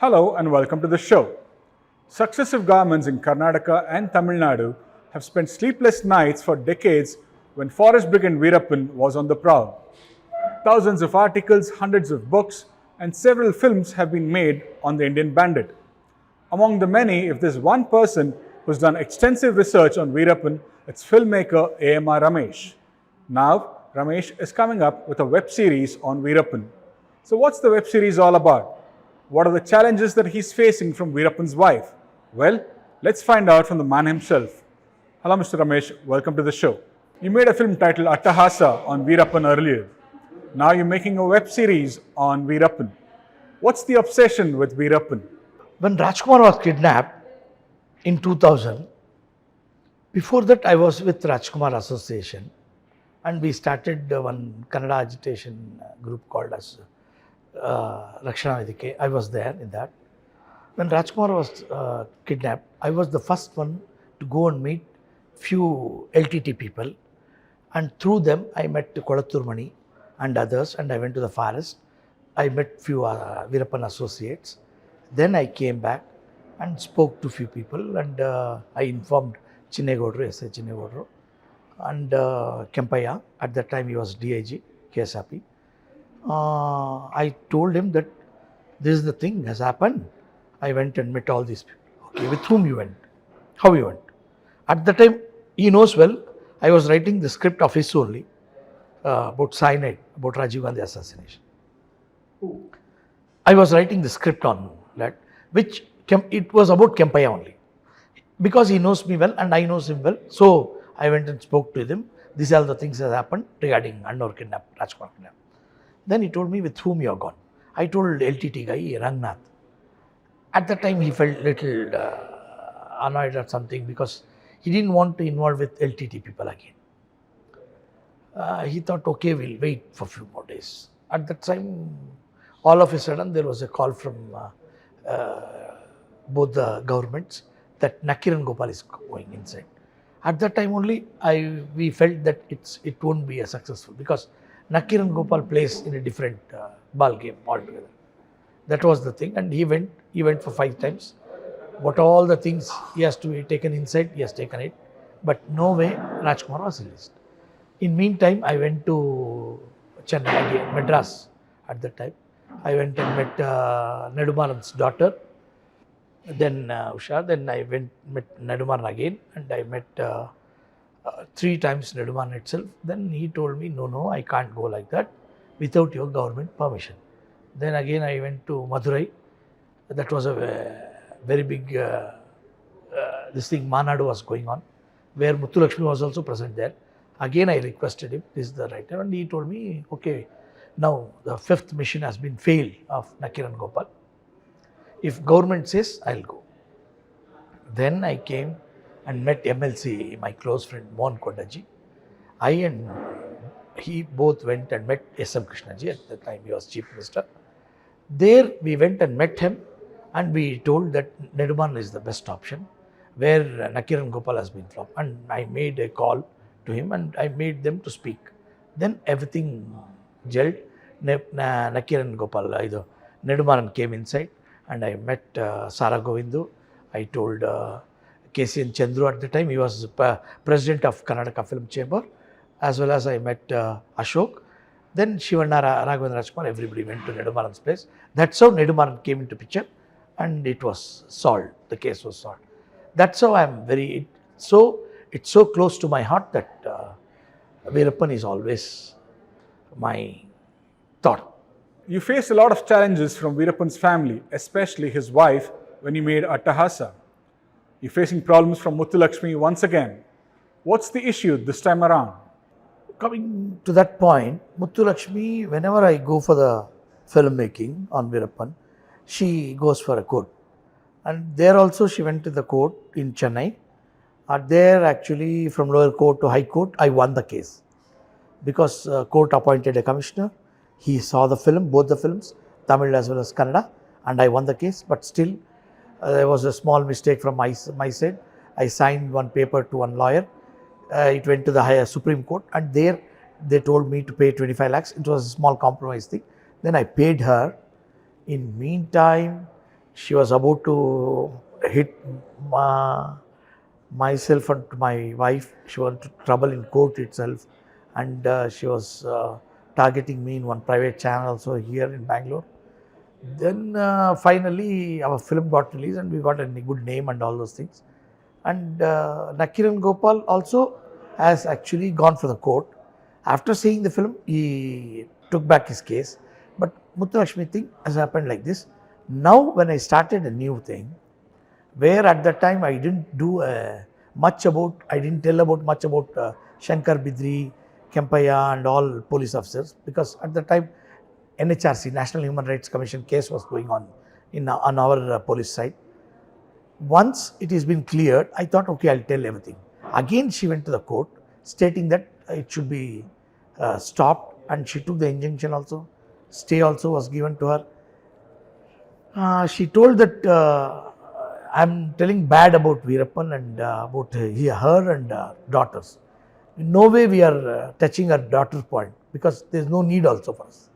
Hello and welcome to the show. Successive governments in Karnataka and Tamil Nadu have spent sleepless nights for decades when forest brigand Veerappan was on the prowl. Thousands of articles, hundreds of books, and several films have been made on the Indian bandit. Among the many, if there's one person who's done extensive research on Veerappan, it's filmmaker AMR Ramesh. Now, Ramesh is coming up with a web series on Veerappan. So what's the web series all about? What are the challenges that he's facing from Veerappan's wife? Well, let's find out from the man himself. Hello Mr. Ramesh, welcome to the show. You made a film titled Attahasa on Veerappan earlier. Now you're making a web series on Veerappan. What's the obsession with Veerappan? When Rajkumar was kidnapped in 2000, before that I was with Rajkumar Association and we started one Kannada agitation group called as Rakshana Vedike. I was there in that. When Rajkumar was kidnapped, I was the first one to go and meet few LTT people, and through them I met Kolattur and others, and I went to the forest. I met few Veerappan associates. Then I came back and spoke to few people, and I informed Chinnegodru, S.A. Chinnegodru, and Kempaya. At that time he was DIG, KSRP. I told him that this is the thing has happened. I went and met all these people. Okay, with whom you went? How you went? At the time, he knows well, I was writing the script of his only about cyanide, about Rajiv Gandhi assassination. I was writing the script on that, which it was about Kempaya only. Because he knows me well and I know him well, so I went and spoke to him. These are the things that happened regarding Annur kidnap, Rajkumar kidnap. Then he told me with whom you are gone. I told LTT guy, Rangnath. At that time he felt little annoyed or something because he didn't want to involve with LTT people again. He thought, okay, we'll wait for a few more days. At that time, all of a sudden there was a call from both the governments that Nakiran Gopal is going inside. At that time only, we felt that it won't be a successful because Nakiran Gopal plays in a different ball game altogether. That was the thing, and he went for 5 times. What all the things he has to be taken inside, he has taken it. But no way Rajkumar was released. In meantime, I went to Chennai again, Madras at that time. I went and met Nedumaran's daughter, then Usha, then I met Nedumaran again, and I met 3 times Nedumaran itself. Then he told me, no, I can't go like that without your government permission. Then again I went to Madurai. That was a very big, this thing, Manadu was going on, where Muthulakshmi was also present there. Again I requested him, this is the right time, and he told me, okay, now the 5th mission has been failed of Nakiran Gopal. If government says, I'll go. Then I came and met MLC, my close friend Mohan Kondaji. I and he both went and met S.M. Krishnaji. At the time he was Chief Minister. There we went and met him and we told that Nedumaran is the best option where Nakiran Gopal has been flopped. And I made a call to him and I made them to speak. Then everything gelled. Nakiran Gopal, Nedumaran came inside and I met Sara Govindu. I told KCN Chandru at the time, he was president of Karnataka Film Chamber, as well as I met Ashok. Then Shivanna Raghavendra Rajkumar, everybody went to Nedumaran's place. That's how Nedumaran came into picture and it was solved, the case was solved. That's how it's so close to my heart that Veerappan is always my thought. You faced a lot of challenges from Veerappan's family, especially his wife, when you made Attahasa. You're facing problems from Muthulakshmi once again. What's the issue this time around? Coming to that point, Muthulakshmi, whenever I go for the filmmaking on Veerappan, she goes for a court. And there also she went to the court in Chennai. There actually from lower court to high court, I won the case. Because court appointed a commissioner, he saw the film, both the films, Tamil as well as Kannada, and I won the case. But still, there was a small mistake from my side. I signed one paper to one lawyer. It went to the higher Supreme Court and there they told me to pay 25 lakhs. It was a small compromise thing. Then I paid her. In meantime, She was about to hit myself and my wife. She was into trouble in court itself, and she was targeting me in one private channel also here in Bangalore. Then finally our film got released and we got a good name and all those things. And Nakiran Gopal also has actually gone for the court. After seeing the film, he took back his case. But Muthulakshmi thing has happened like this. Now when I started a new thing, where at that time I didn't do I didn't tell about much about Shankar Bidri, Kempaya and all police officers, because at the time NHRC, National Human Rights Commission case was going on on our police side. Once it has been cleared, I thought, okay, I'll tell everything. Again, she went to the court stating that it should be stopped, and she took the injunction also. Stay also was given to her. She told that I'm telling bad about Veerappan and about her and daughters. In no way we are touching her daughter's point, because there is no need also for us.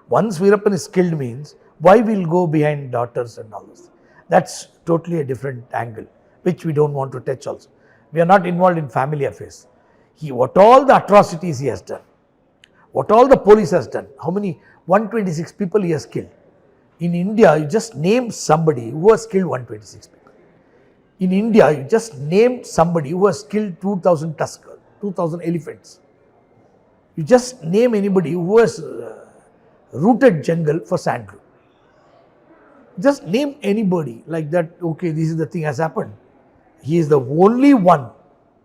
Once Veerappan is killed means, why we'll go behind daughters and all this? That's totally a different angle, which we don't want to touch also. We are not involved in family affairs. What all the atrocities he has done, what all the police has done, how many 126 people he has killed. In India, you just name somebody who has killed 126 people. In India, you just name somebody who has killed 2,000 tuskers, 2,000 elephants. You just name anybody who has rooted jungle for sandalwood. Just name anybody like that, okay, this is the thing has happened. He is the only one.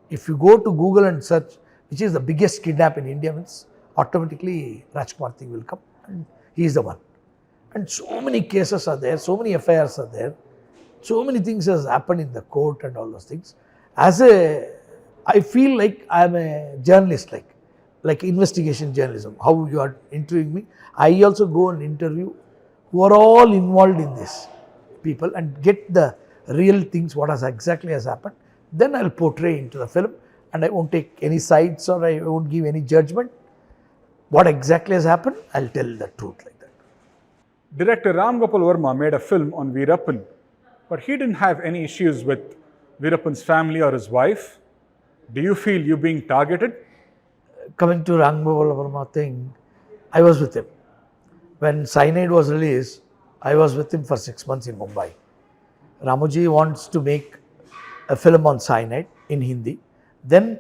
If you go to Google and search, which is the biggest kidnap in India, means automatically Rajkumar thing will come, and he is the one. And so many cases are there, so many affairs are there, so many things has happened in the court and all those things. I feel like I am a journalist, like investigation journalism, how you are interviewing me. I also go and interview who are all involved in this people and get the real things, what exactly has happened. Then I'll portray into the film, and I won't take any sides or I won't give any judgment. What exactly has happened, I'll tell the truth like that. Director Ram Gopal Verma made a film on Veerappan, but he didn't have any issues with Veerappan's family or his wife. Do you feel you're being targeted? Coming to Ram Gopal Verma thing, I was with him. When Cyanide was released, I was with him for 6 months in Mumbai. Ramoji wants to make a film on Cyanide in Hindi. Then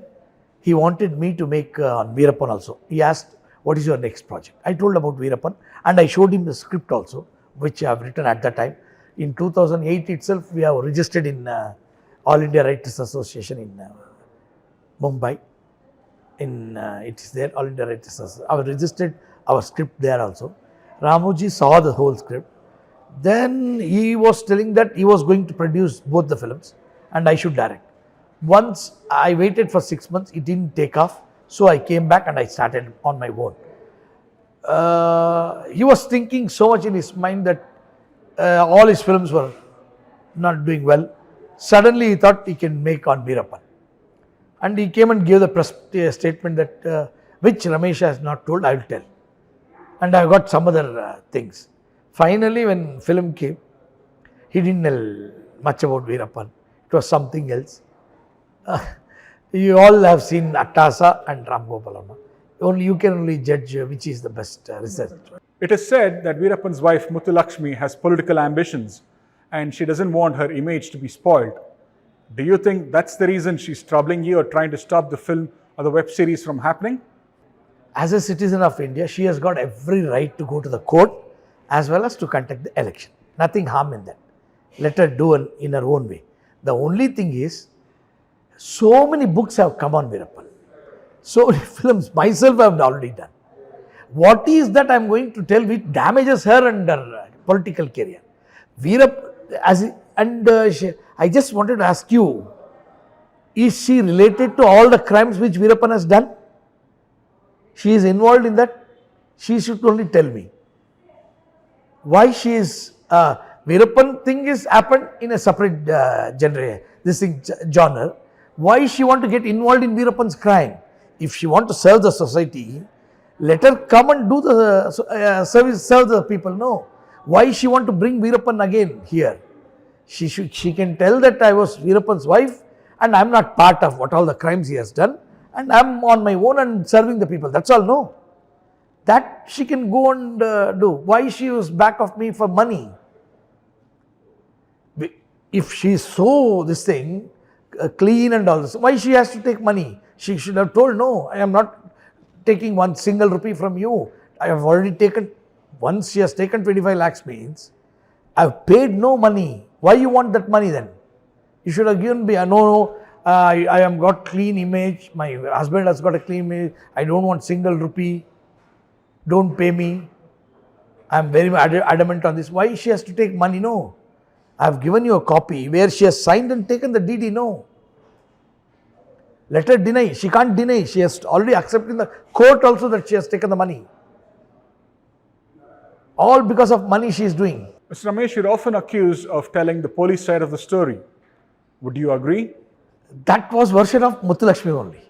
he wanted me to make on Veerappan also. He asked, what is your next project? I told about Veerappan, and I showed him the script also, which I have written at that time. In 2008 itself, we have registered in All India Writers Association in Mumbai. It is there, All India Writers Association. I registered our script there also. Ramoji saw the whole script. Then he was telling that he was going to produce both the films and I should direct. Once I waited for 6 months, it didn't take off. So I came back and I started on my own. He was thinking so much in his mind that all his films were not doing well. Suddenly he thought he can make on Veerappan. And he came and gave the press statement that which Ramesh has not told, I will tell. And I got some other things. Finally, when film came, he didn't know much about Veerappan. It was something else. You all have seen Attasa and Ram Gopal Verma. You can only judge which is the best research. It is said that Veerappan's wife Muthulakshmi has political ambitions and she doesn't want her image to be spoiled. Do you think that's the reason she's troubling you or trying to stop the film or the web series from happening? As a citizen of India, she has got every right to go to the court as well as to conduct the election. Nothing harm in that. Let her do it in her own way. The only thing is, so many books have come on Veerappan. So many films myself I have already done. What is that I am going to tell which damages her and her political career? I just wanted to ask you, is she related to all the crimes which Veerappan has done? She is involved in that? She should only tell me. Why she is, Veerappan thing is happened in a separate genre. Why she want to get involved in Veerappan's crime? If she want to serve the society, let her come and do the service, serve the people. No. Why she want to bring Veerappan again here? She can tell that I was Veerappan's wife and I am not part of what all the crimes he has done, and I am on my own and serving the people. That's all. No. That she can go and do. Why she was back of me for money? If she is so this thing, clean and all this, why she has to take money? She should have told, no, I am not taking one single rupee from you. I have already taken, once she has taken 25 lakhs means, I have paid no money. Why you want that money then? You should have given me, no, I have got clean image, my husband has got a clean image, I don't want single rupee, don't pay me. I am very adamant on this. Why she has to take money? No. I have given you a copy where she has signed and taken the DD. No. Let her deny. She can't deny. She has already accepted in the court also that she has taken the money. All because of money she is doing. Mr. Ramesh, you're often accused of telling the police side of the story. Would you agree? That was version of Muthulakshmi only.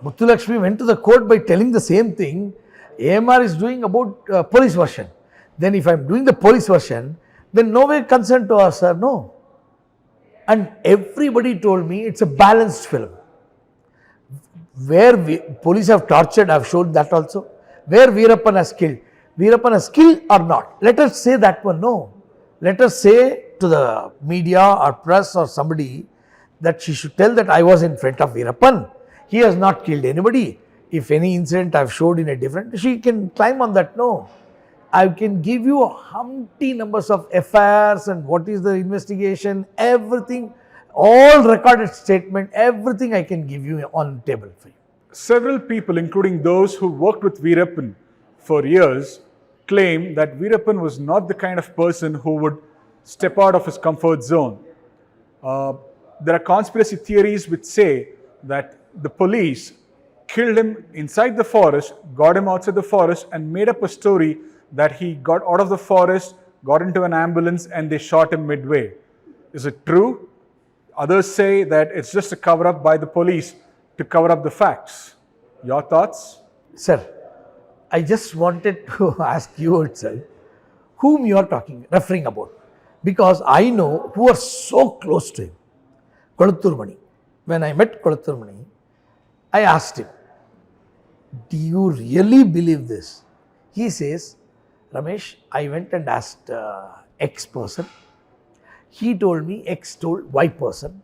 Muthulakshmi went to the court by telling the same thing. AMR is doing about police version. Then if I am doing the police version, then no way concerned to us, sir. No. And everybody told me it's a balanced film. Where police have tortured, I have showed that also. Where Veerappan has killed. Veerappan has killed or not. Let us say that one. No. Let us say to the media or press or somebody that she should tell that I was in front of Veerappan. He has not killed anybody. If any incident I have showed in a different, she can climb on that. No. I can give you a humpty numbers of FIRs and what is the investigation, everything, all recorded statement, everything I can give you on the table for you. Several people, including those who worked with Veerappan for years, claim that Veerappan was not the kind of person who would step out of his comfort zone. There are conspiracy theories which say that the police killed him inside the forest, got him outside the forest and made up a story that he got out of the forest, got into an ambulance and they shot him midway. Is it true? Others say that it's just a cover-up by the police to cover up the facts. Your thoughts? Sir, I just wanted to ask you itself, whom you are referring about. Because I know who are so close to him. Kolattur Mani. When I met Kolattur Mani, I asked him, do you really believe this? He says, Ramesh, I went and asked X person. He told me X told Y person.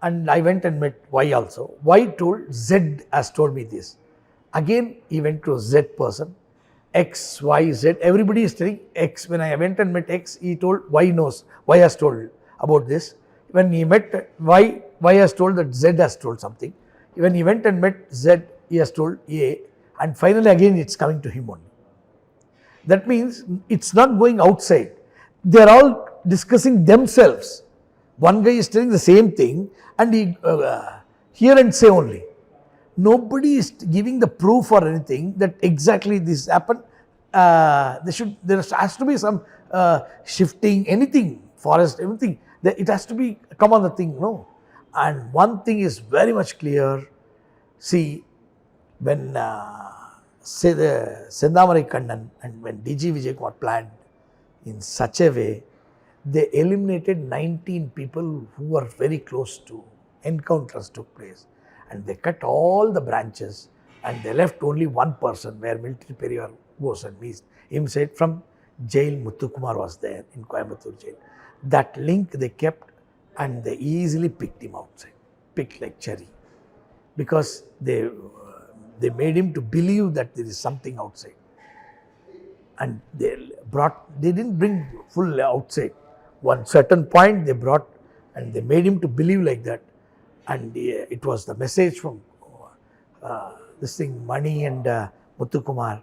And I went and met Y also. Y told Z has told me this. Again, he went to Z person. X, Y, Z. Everybody is telling X. When I went and met X, he told Y knows. Y has told about this. When he met Y, Y has told that Z has told something. When he went and met Z, he has told A. And finally, again, it's coming to him only. That means it's not going outside. They are all discussing themselves. One guy is telling the same thing and he hear and say only. Nobody is giving the proof or anything that exactly this happened. There has to be some shifting, anything, forest, everything. It has to be come on the thing, no. And one thing is very much clear. See, when say the Sendamarai Kannan and when DG Vijay Kumar planned in such a way, they eliminated 19 people who were very close to encounters took place. And they cut all the branches and they left only one person where military Periyar goes and meets him. Said from jail Muthukumar was there in Coimbatore jail. That link they kept and they easily picked him outside, picked like cherry. Because they made him to believe that there is something outside. And they didn't bring full outside. One certain point they brought and they made him to believe like that. And it was the message from this thing, Mani and Muthukumar,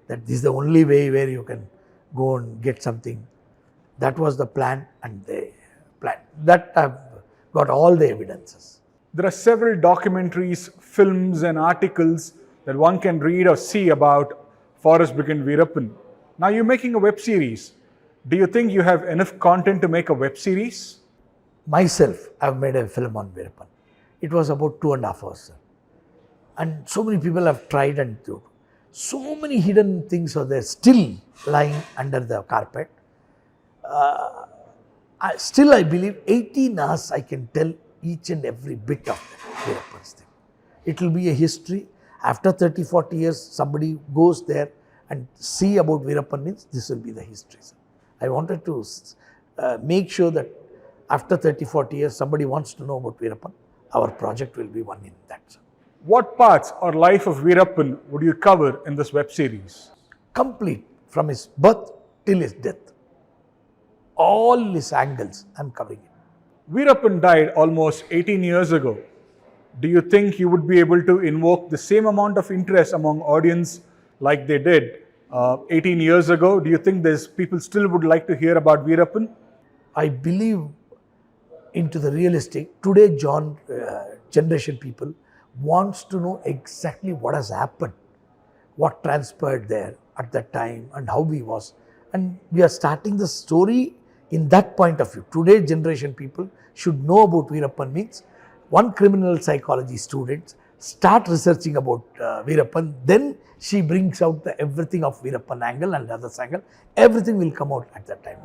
that this is the only way where you can go and get something. That was the plan and they planned. That I've got all the evidences. There are several documentaries, films and articles that one can read or see about Forest Brigand Veerappan. Now you're making a web series. Do you think you have enough content to make a web series? Myself, I've made a film on Veerappan. It was about 2.5 hours. And so many people have tried and do. So many hidden things are there still lying under the carpet. Still I believe 18 hours I can tell each and every bit of Veerappan's thing. It will be a history. After 30, 40 years, somebody goes there and see about Veerappan means this will be the history. I wanted to make sure that after 30, 40 years, somebody wants to know about Veerappan, our project will be one in that. What parts or life of Veerappan would you cover in this web series? Complete from his birth till his death. All his angles, I am covering it. Veerappan died almost 18 years ago. Do you think you would be able to invoke the same amount of interest among audience like they did 18 years ago? Do you think there's people still would like to hear about Veerappan? I believe into the realistic. Today, generation people wants to know exactly what has happened, what transpired there at that time and how he was. And we are starting the story in that point of view. Today, generation people should know about Veerappan means one criminal psychology student start researching about Veerappan, then she brings out everything of Veerappan angle and others angle. Everything will come out at that time.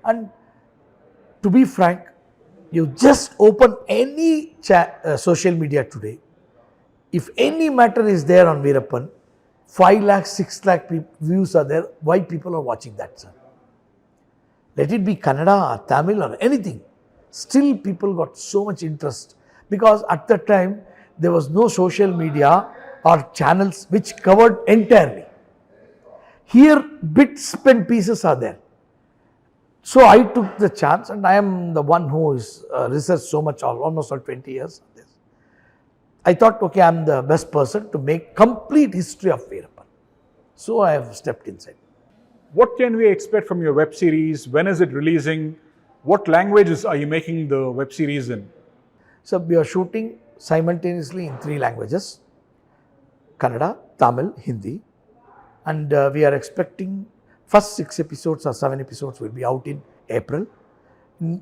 And to be frank, you just open any social media today. If any matter is there on Veerappan, 5 lakh, 6 lakh views are there. Why people are watching that, sir? Let it be Kannada or Tamil or anything. Still people got so much interest because at that time there was no social media or channels which covered entirely. Here bits and pieces are there. So I took the chance and I am the one who is researched so much, almost 20 years on this. I thought, okay, I am the best person to make complete history of Veerappan. So I have stepped inside. What can we expect from your web series? When is it releasing? What languages are you making the web series in? So we are shooting simultaneously in 3 languages, Kannada, Tamil, Hindi, and we are expecting first 6 episodes or 7 episodes will be out in April.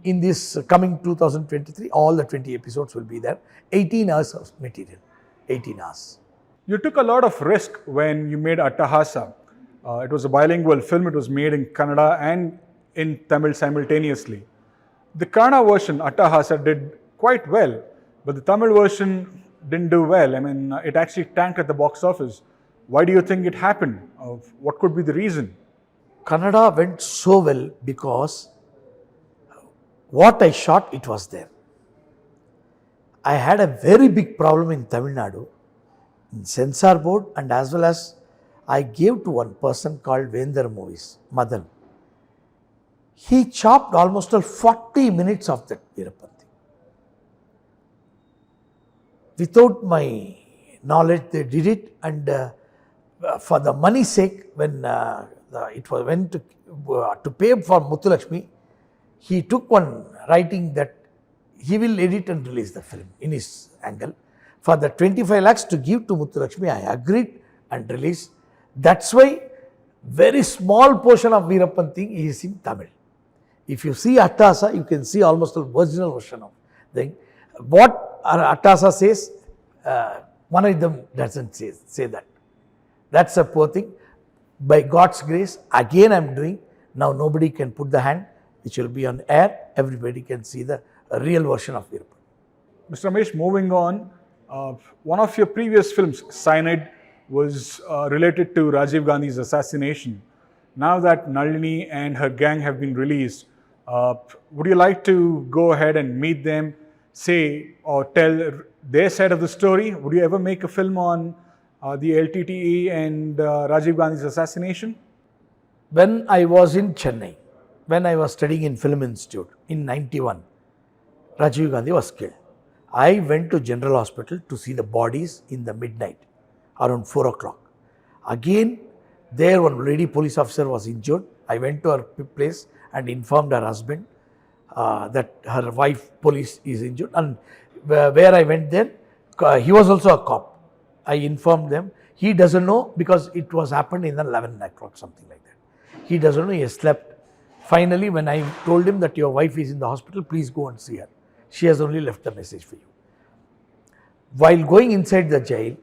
In this coming 2023, all the 20 episodes will be there. 18 hours of material, 18 hours. You took a lot of risk when you made Attahasa. It was a bilingual film. It was made in Kannada and in Tamil simultaneously. The Kannada version, Attahasa, did quite well, but the Tamil version didn't do well. I mean, it actually tanked at the box office. Why do you think it happened? What could be the reason? Kannada went so well because what I shot, it was there. I had a very big problem in Tamil Nadu, in censor board, and as well as I gave to one person called Vendar Movies, Madan. He chopped almost 40 minutes of that Veerappan thing. Without my knowledge, they did it, and for the money's sake, when it was went to pay for Muthulakshmi, he took one writing that he will edit and release the film in his angle. For the 25 lakhs to give to Muthulakshmi, I agreed and released. That's why very small portion of Veerappan thing is in Tamil. If you see Attahasa, you can see almost the original version of thing. What Attahasa says, one of them doesn't say that. That's a poor thing. By God's grace, again I am doing. Now nobody can put the hand, which will be on air. Everybody can see the real version of Veerappan. Mr. Ramesh, moving on, one of your previous films, Cyanide, was related to Rajiv Gandhi's assassination. Now that Nalini and her gang have been released, would you like to go ahead and meet them, say or tell their side of the story? Would you ever make a film on the LTTE and Rajiv Gandhi's assassination? When I was in Chennai, when I was studying in Film Institute in 91, Rajiv Gandhi was killed. I went to General Hospital to see the bodies in the midnight, around 4 o'clock. Again, there one lady police officer was injured. I went to her place and informed her husband that her wife police is injured. And where I went there, he was also a cop. I informed them. He doesn't know because it was happened in the 11 o'clock, something like that. He doesn't know, he has slept. Finally, when I told him that your wife is in the hospital, please go and see her. She has only left a message for you. While going inside the jail,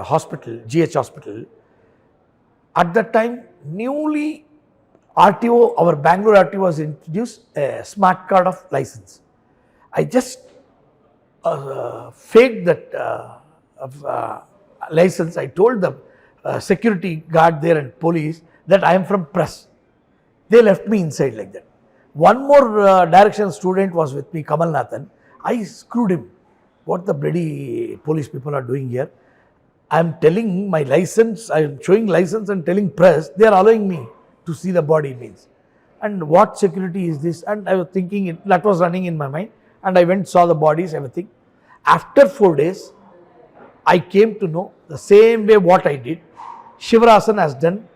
hospital, GH hospital, at that time, newly RTO, our Bangalore RTO was introduced a smart card of license. I just faked that license. I told the security guard there and police that I am from press. They left me inside like that. One more direction student was with me, Kamal Nathan. I screwed him. What the bloody police people are doing here? I am telling my license, I am showing license and telling press, they are allowing me to see the body means. And what security is this? And I was thinking, that was running in my mind. And I went, saw the bodies, everything. After 4 days, I came to know the same way what I did, Shivarasan has done.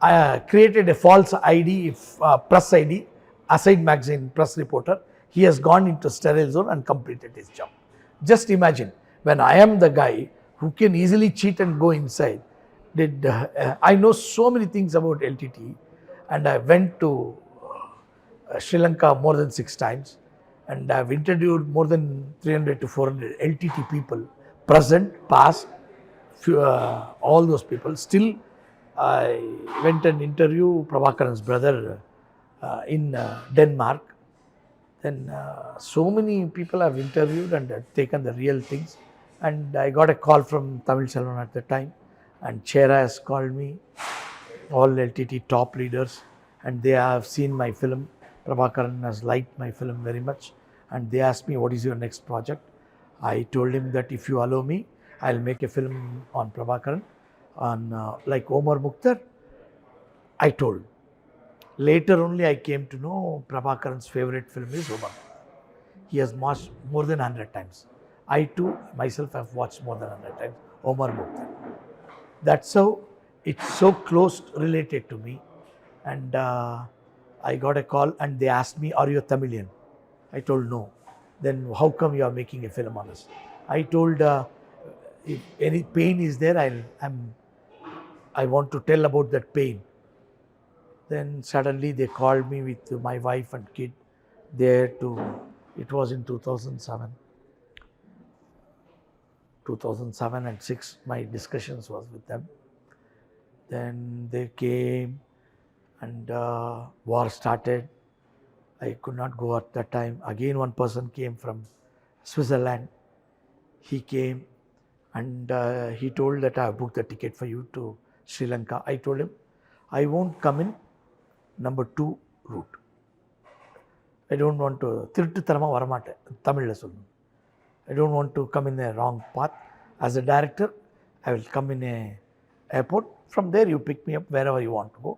I created a false ID, press ID, Aside magazine press reporter. He has gone into sterile zone and completed his job. Just imagine, when I am the guy who can easily cheat and go inside, I know so many things about LTT, and I went to Sri Lanka more than 6 times, and I've interviewed more than 300 to 400 LTT people, present, past, all those people. Still, I went and interviewed Prabhakaran's brother in Denmark. Then so many people I've interviewed and taken the real things. And I got a call from Tamil Selvan at the time, and Chera has called me, all LTT top leaders, and they have seen my film. Prabhakaran has liked my film very much, and they asked me, what is your next project? I told him that if you allow me, I'll make a film on Prabhakaran, on like Omar Mukhtar. I told. Later only I came to know Prabhakaran's favorite film is Omar. He has watched more than 100 times. I too, myself, have watched more than 100 times Omar Mukhtar. That's how it's so close related to me. And I got a call and they asked me, are you a Tamilian? I told no. Then how come you are making a film on us? I told, if any pain is there, I want to tell about that pain. Then suddenly they called me with my wife and kid there to, it was in 2007. 2007 and 6, my discussions was with them. Then they came and war started. I could not go at that time. Again, one person came from Switzerland. He came and he told that I have booked the ticket for you to Sri Lanka. I told him, I won't come in number 2 route. I don't want to, Tiruttarama Varamate, Tamil Sollu. I don't want to come in the wrong path. As a director, I will come in a airport. From there, you pick me up wherever you want to go.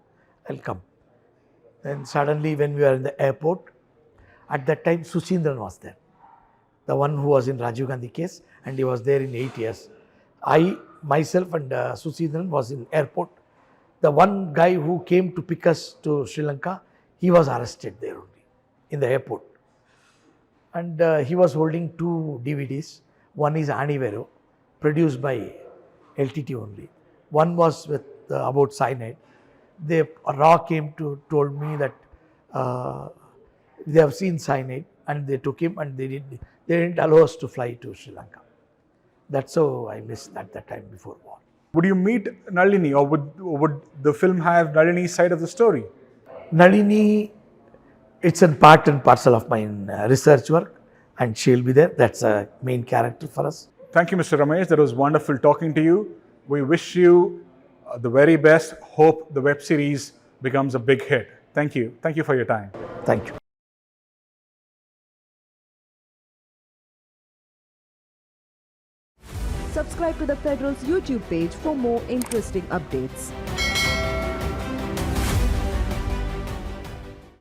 I'll come. Then suddenly, when we were in the airport, at that time, Suchindran was there. The one who was in Rajiv Gandhi case, and he was there in 8 years. I, myself and Suchindran was in airport. The one guy who came to pick us to Sri Lanka, he was arrested there only, in the airport. And he was holding 2 DVDs. One is Anivero, produced by LTT only. One was with about cyanide. They Raw came to told me that they have seen cyanide, and they took him and they didn't allow us to fly to Sri Lanka. That's how I missed at that time before war. Would you meet Nalini, or would the film have Nalini's side of the story? Nalini, it's a part and parcel of my research work, and she'll be there. That's a main character for us. Thank you, Mr. Ramesh. That was wonderful talking to you. We wish you the very best. Hope the web series becomes a big hit. Thank you. Thank you for your time. Thank you. Subscribe to the Federal's YouTube page for more interesting updates.